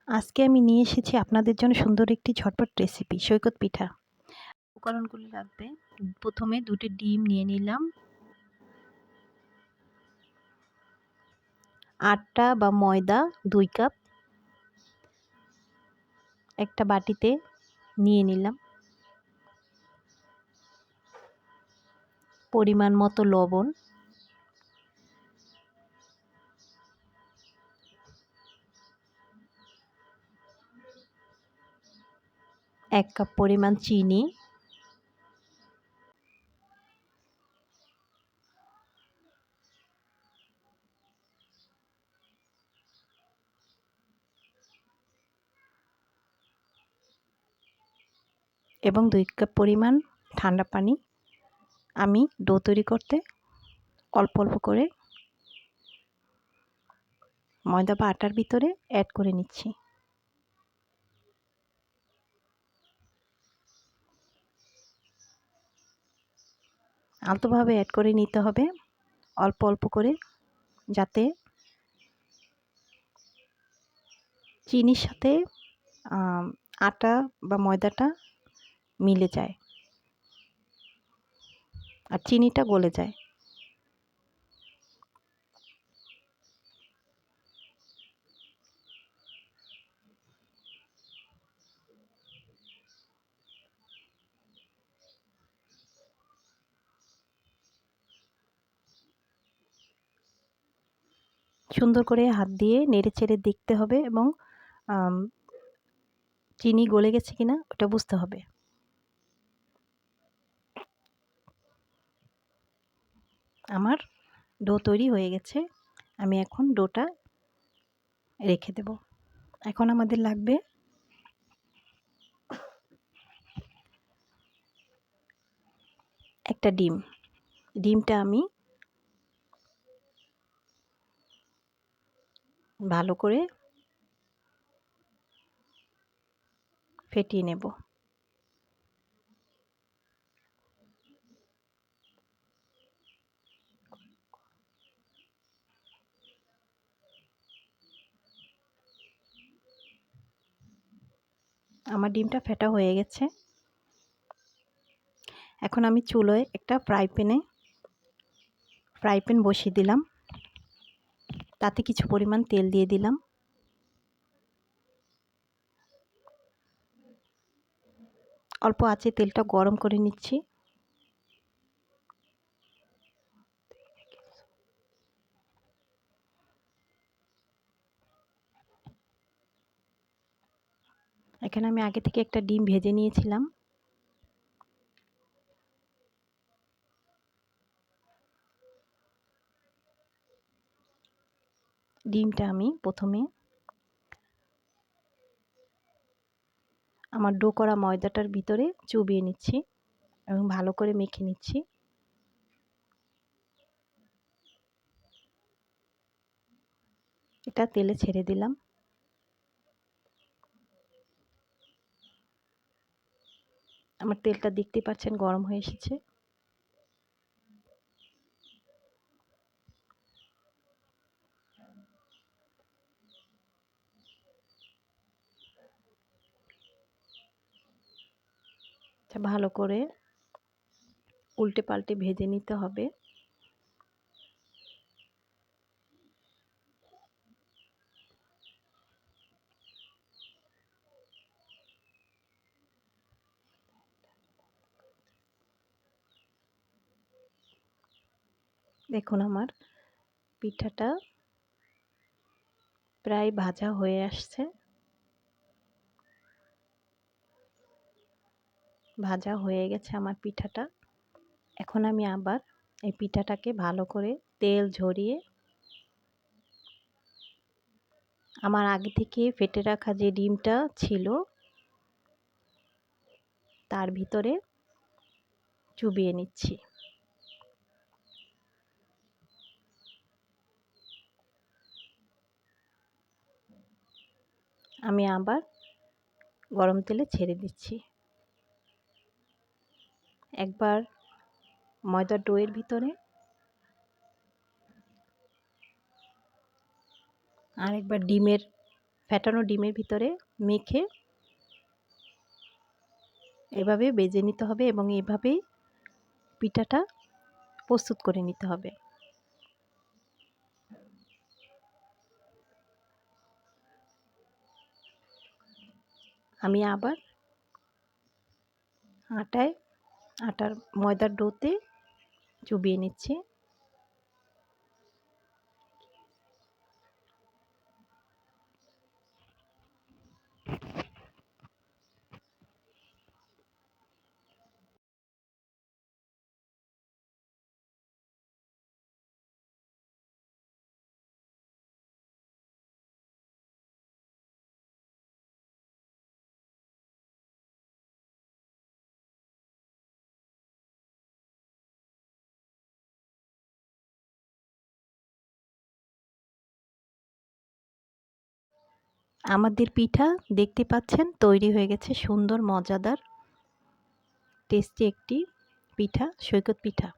আজকে আমি নিয়ে এসেছি আপনাদের জন্য সুন্দর একটি ঝটপট রেসিপি সৈকত পিঠা। উপকরণগুলি লাগবে, প্রথমে 2টি ডিম নিয়ে নিলাম, আটা বা ময়দা 2 কাপ, একটা বাটিতে নিয়ে নিলাম, পরিমাণ মতো লবণ, এক কাপ পরিমাণ চিনি, এবং 2 কাপ পরিমাণ ঠান্ডা পানি। আমি ডো তৈরি করতে অল্প অল্প করে ময়দা বা আটার ভিতরে অ্যাড করে নিচ্ছি। আলতোভাবে অ্যাড করে নিতে হবে, অল্প অল্প করে, যাতে চিনির সাথে আটা বা ময়দাটা মিলে যায় আর চিনিটা গলে যায়। সুন্দর করে হাত দিয়ে নেড়েচেড়ে দেখতে হবে এবং চিনি গলে গেছে কিনা ওটা বুঝতে হবে। আমার ডো তৈরি হয়ে গেছে, আমি এখন ডোটা রেখে দেব। এখন আমাদের লাগবে একটা ডিম। ডিমটা আমি ভালো করে ফেটিয়ে নেব। আমার ডিমটা ফেটা হয়ে গেছে। এখন আমি চুলোয় একটা ফ্রাই প্যান বসিয়ে দিলাম, তাতে কিছু পরিমাণ তেল দিয়ে দিলাম। অল্প আঁচে তেলটা গরম করে নিচ্ছি। এখানে আমি আগে থেকে একটা ডিম ভেজে নিয়েছিলাম। ডিমটা আমি প্রথমে আমার ডো করা ময়দাটার ভিতরে চুবিয়ে নিচ্ছি এবং ভালো করে মেখে নিচ্ছি। এটা তেলে ছেড়ে দিলাম। আমার তেলটা দেখতে পাচ্ছেন গরম হয়ে এসেছে। ভালো করে উল্টে পাল্টে ভেজে নিতে হবে। দেখুন আমার পিঠাটা প্রায় ভাজা হয়ে আসছে। ভাজা হয়ে গেছে আমার পিঠাটা। এখন আমি আবার এই পিঠাটাকে ভালো করে তেল ঝরিয়ে আমার আগে থেকে ফেটে রাখা যে ডিমটা ছিল তার ভিতরে চুবিয়ে নিচ্ছি। আমি আবার গরম তেলে ছেড়ে দিচ্ছি। একবার ময়দার ডোয়ের ভিতরে আর একবার ডিমের ফ্যাটানো ডিমের ভিতরে মেখে এভাবে বেজে নিতে হবে এবং এভাবেই পিঠাটা প্রস্তুত করে নিতে হবে। আমি আবার ময়দার ডোতে চুবিয়ে নিচ্ছি। আমাদের পিঠা দেখতে পাচ্ছেন তৈরি হয়ে গেছে, সুন্দর মজাদার টেস্টি একটি পিঠা, সৈকত পিঠা।